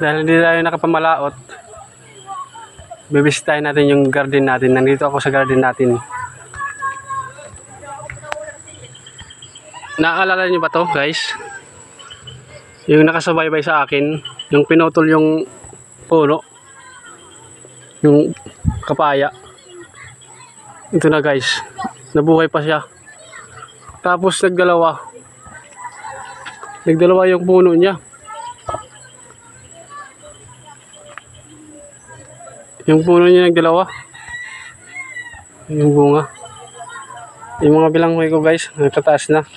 Dahil hindi tayo nakapamalaot, bibisitahin natin yung garden natin. Nandito ako sa garden natin. Naaalala niyo ba to, guys? Yung nakasubaybay sa akin, yung pinutol yung puno, yung kapaya. Ito na, guys. Nabuhay pa siya. Tapos nagdalawa yung puno niya. Yung puno niya nagdalawa. Yung bunga. Yung mga bilanghoy ko, guys, nagtataas na.